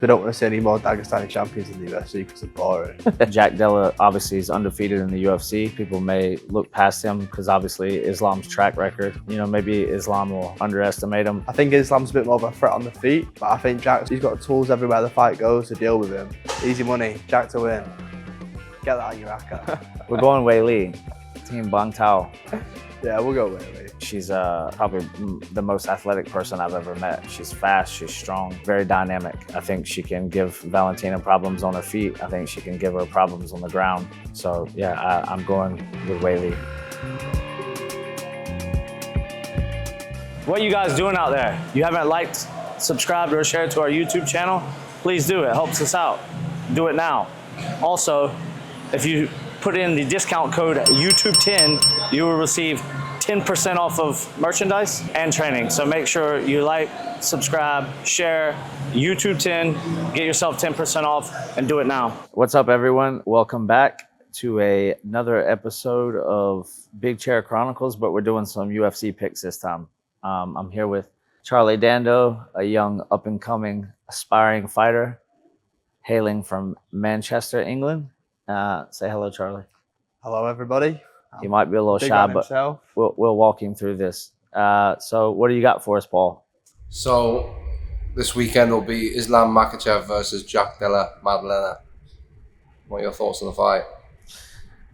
We don't want to see any more Dagestani champions in the UFC because they're boring. Jack Della obviously is undefeated in the UFC. People may look past him because obviously Islam's track record. You know, maybe Islam will underestimate him. I think Islam's a bit more of a threat on the feet, but I think he's got tools everywhere the fight goes to deal with him. Easy money, Jack to win. Get that on your racket. We're going Weili, Team Bangtao. Yeah, we'll go Weili. She's probably the most athletic person I've ever met. She's fast, she's strong, very dynamic. I think she can give Valentina problems on her feet. I think she can give her problems on the ground. So yeah, I'm going with Weili. What are you guys doing out there? You haven't liked, subscribed, or shared to our YouTube channel? Please do, it helps us out. Do it now. Also, if you put in the discount code YouTube10, you will receive 10% off of merchandise and training. So make sure you like, subscribe, share, YouTube10, get yourself 10% off and do it now. What's up, everyone? Welcome back to another episode of Big Chair Chronicles, but we're doing some UFC picks this time. I'm here with Charlie Dando, a young up-and-coming aspiring fighter hailing from Manchester, England. Say hello, Charlie. Hello, everybody. He might be a little shy, but we'll walk him through this. So what do you got for us, Paul? So this weekend will be Islam Makhachev versus Jack Della Madalena. What are your thoughts on the fight?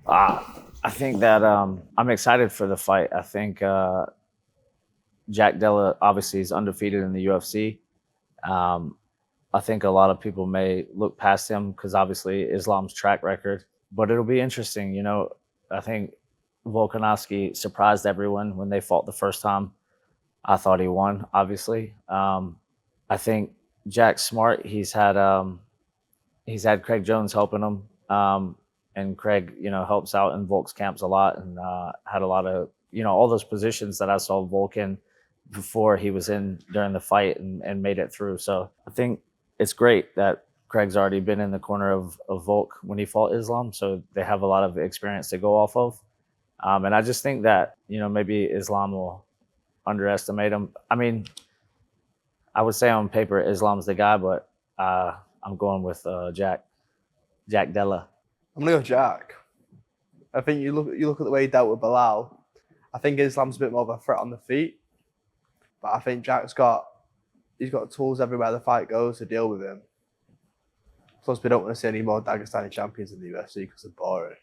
I think that I'm excited for the fight. I think Jack Della obviously is undefeated in the UFC. I think a lot of people may look past him because obviously Islam's track record, but it'll be interesting. You know, I think Volkanovski surprised everyone when they fought the first time. I thought he won, obviously. I think Jack's smart. He's had Craig Jones helping him, and Craig, you know, helps out in Volk's camps a lot, and had a lot of, you know, all those positions that I saw Volk in before he was in during the fight and made it through. So I think it's great that Craig's already been in the corner of Volk when he fought Islam, so they have a lot of experience to go off of. And I just think that, you know, maybe Islam will underestimate him. I mean, I would say on paper Islam's the guy, but I'm going with Jack Della. I'm gonna go Jack. I think you look at the way he dealt with Bilal. I think Islam's a bit more of a threat on the feet, but I think Jack's got tools everywhere the fight goes to deal with him. Plus, we don't want to see any more Dagestani champions in the UFC because they're boring.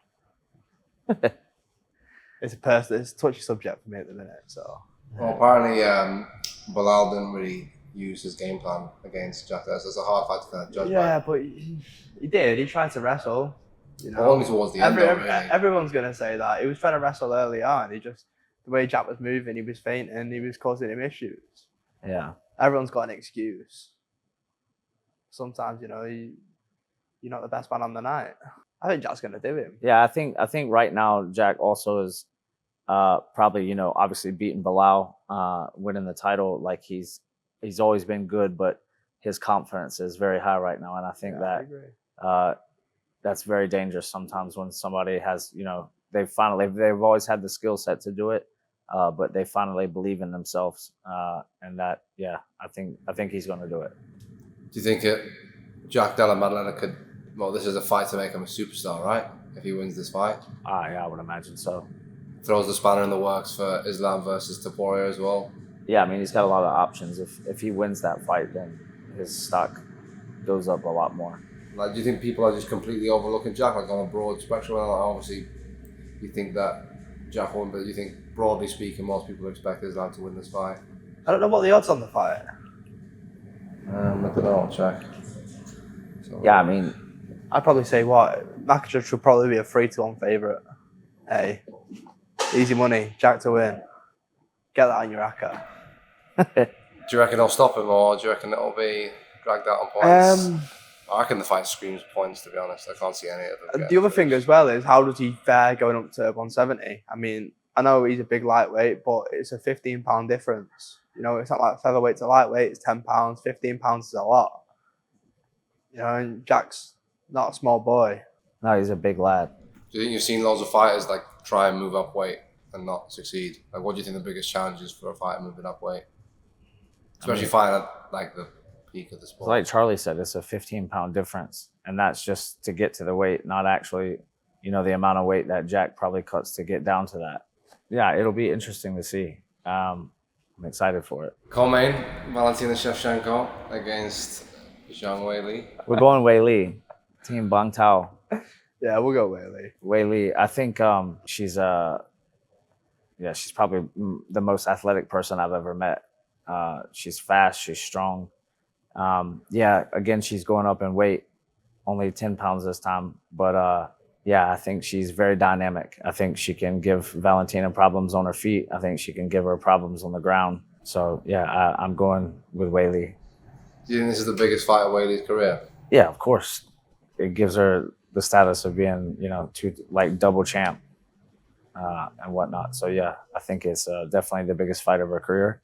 It's a touchy subject for me at the minute. So, well, apparently Bilal didn't really use his game plan against Jack. It's a hard fight to kind of judge. Yeah, but he did. He tried to wrestle. You know, only towards the end. Really. Everyone's gonna say that he was trying to wrestle early on. The way Jack was moving, he was fainting, he was causing him issues. Yeah. Everyone's got an excuse. Sometimes, you know, you're not the best man on the night. I think Jack's going to do him. Yeah, I think right now Jack also is probably, you know, obviously beating Bilal, winning the title. Like he's always been good, but his confidence is very high right now, and I think that's very dangerous sometimes when somebody has, you know, they've always had the skill set to do it. But they finally believe in themselves, and that, yeah, I think he's going to do it. Do you think Jack Della Madalena could? Well, this is a fight to make him a superstar, right? If he wins this fight, yeah, I would imagine so. Throws the spanner in the works for Islam versus Topuria as well. Yeah, I mean, he's got a lot of options. If he wins that fight, then his stock goes up a lot more. Like, do you think people are just completely overlooking Jack, like on a broad spectrum? Obviously, you think that Jack won, but do you think, broadly speaking, most people expect Islam to win this fight? I don't know what the odds on the fight. I don't know, I'll check. So, yeah, I mean, I'd probably say Makhachev should probably be a 3-1 favourite. Hey, easy money, Jack to win. Get that on your racket. Do you reckon he'll stop him, or do you reckon it'll be dragged out on points? I reckon the fight screams points, to be honest. I can't see any of them. The other thing as well is, how does he fare going up to 170? I mean, I know he's a big lightweight, but it's a 15-pound difference. You know, it's not like featherweight to lightweight, it's 10 pounds. 15 pounds is a lot. You know, and Jack's not a small boy. No, he's a big lad. Do you think you've seen loads of fighters like try and move up weight and not succeed? Like, what do you think the biggest challenge is for a fighter moving up weight? Especially fighting at like the peak of the sport. Like Charlie said, it's a 15-pound difference, and that's just to get to the weight, not actually, the amount of weight that Jack probably cuts to get down to that. Yeah, it'll be interesting to see. I'm excited for it. Co-main, Valentina Shevchenko against Zhang Weili. We're going Weili, Team Bangtao. Yeah, we'll go Weili. Weili, I think she's probably the most athletic person I've ever met. She's fast, she's strong. Again, she's going up in weight, only 10 pounds this time. But I think she's very dynamic. I think she can give Valentina problems on her feet. I think she can give her problems on the ground. So, I'm going with Weili. Do you think this is the biggest fight of Weili's career? Yeah, of course. It gives her the status of being, double champ and whatnot. So, I think it's definitely the biggest fight of her career.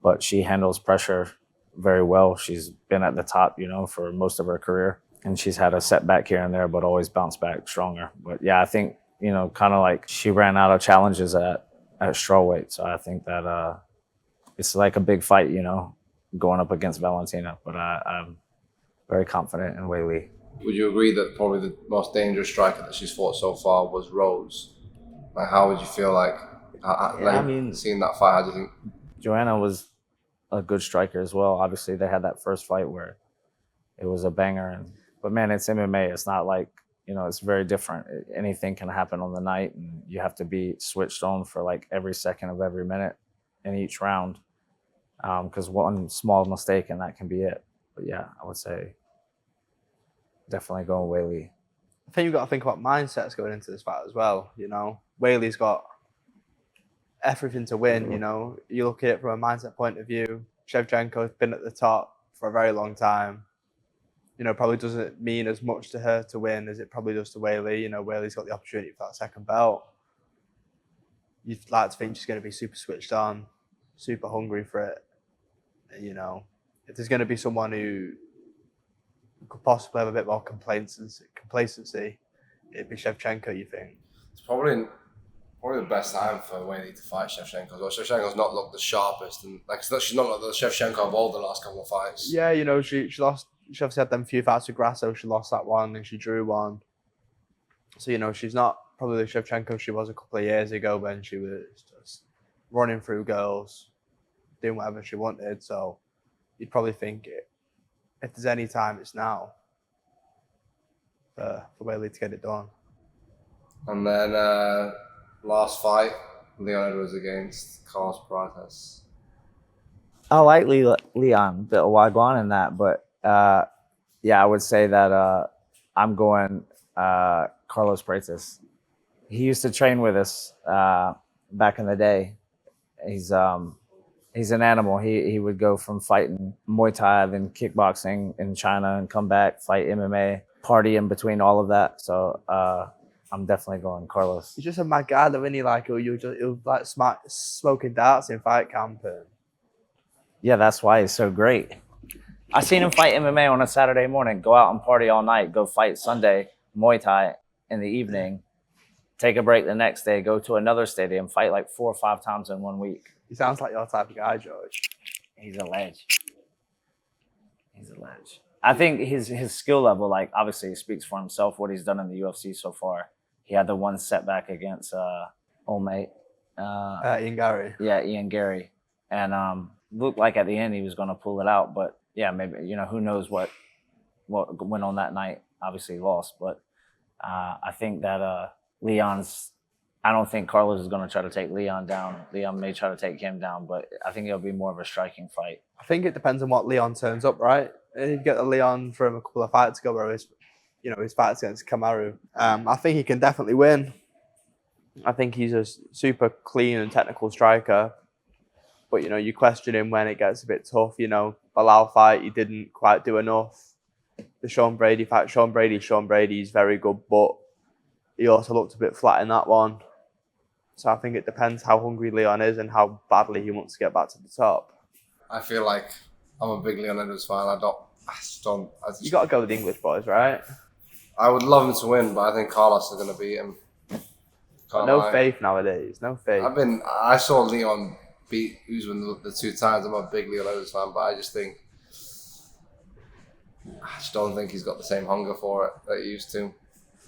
But she handles pressure very well. She's been at the top, for most of her career. And she's had a setback here and there, but always bounced back stronger. But I think, kind of like she ran out of challenges at strawweight. So I think that it's like a big fight, going up against Valentina. But I'm very confident in Weili. Would you agree that probably the most dangerous striker that she's fought so far was Rose? Like, how would you feel seeing that fight? How do you think? Joanna was a good striker as well. Obviously, they had that first fight where it was a banger. But man, it's MMA. It's not like, it's very different. Anything can happen on the night, and you have to be switched on for like every second of every minute in each round. Because one small mistake and that can be it. But I would say definitely going Weili. I think you've got to think about mindsets going into this fight as well. Weili's got everything to win. You look at it from a mindset point of view. Shevchenko's been at the top for a very long time. Probably doesn't mean as much to her to win as it probably does to Weili. Weili's got the opportunity for that second belt. You'd like to think she's going to be super switched on, super hungry for it. If there's going to be someone who could possibly have a bit more complacency, it'd be Shevchenko, you think? It's probably the best time for Weili to fight Shevchenko. Well, Shevchenko's not looked the sharpest, and she's not looked the Shevchenko of old the last couple of fights. Yeah, she lost. She obviously had them few fights with Grasso. She lost that one, and she drew one. So she's not probably the Shevchenko she was a couple of years ago when she was just running through girls, doing whatever she wanted. So you'd probably think if there's any time, it's now for Weili to get it done. And then last fight, Leon Edwards against Carlos Prates. I like Leon, bit of Wagwan in that, but I would say that I'm going Carlos Prates. He used to train with us back in the day. He's an animal. He would go from fighting Muay Thai, then kickboxing in China, and come back, fight MMA, party in between all of that. So I'm definitely going Carlos. He's just a mad guy, though, isn't he? Like, he'll like smoking darts in fight camp. Yeah, that's why he's so great. I seen him fight MMA on a Saturday morning, go out and party all night, go fight Sunday, Muay Thai in the evening, take a break the next day, go to another stadium, fight like 4 or 5 times in 1 week. He sounds like your type of guy, George. He's a ledge. I think his skill level, like, obviously speaks for himself, what he's done in the UFC so far. He had the one setback against old mate. Ian Gary. Yeah, Ian Gary. And looked like at the end he was going to pull it out. But, maybe, who knows what went on that night. Obviously he lost. But I think that I don't think Carlos is going to try to take Leon down. Leon may try to take him down, but I think it'll be more of a striking fight. I think it depends on what Leon turns up, right? You get the Leon from a couple of fights ago where his fights against Kamaru. I think he can definitely win. I think he's a super clean and technical striker. But, you question him when it gets a bit tough. Bilal fight, he didn't quite do enough. The Sean Brady fight, Sean Brady's very good, but he also looked a bit flat in that one. So I think it depends how hungry Leon is and how badly he wants to get back to the top. I feel like I'm a big Leon Edwards fan. I just don't. You got to go with the English boys, right? I would love him to win, but I think Carlos is going to beat him. No faith nowadays. No faith. I saw Leon beat Usman the 2 times. I'm a big Leon Edwards fan, but I just think I just don't think he's got the same hunger for it that he used to.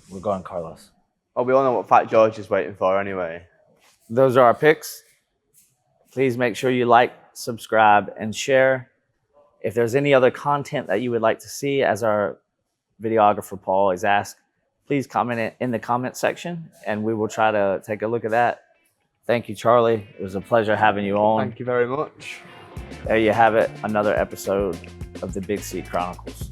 We're going Carlos. Well, we all know what fight George is waiting for anyway. Those are our picks. Please make sure you like, subscribe, and share. If there's any other content that you would like to see, as our videographer Paul always asks, please comment it in the comment section, and we will try to take a look at that. Thank you, Charlie. It was a pleasure having you on. Thank you very much. There you have it, another episode of the Big C Chronicles.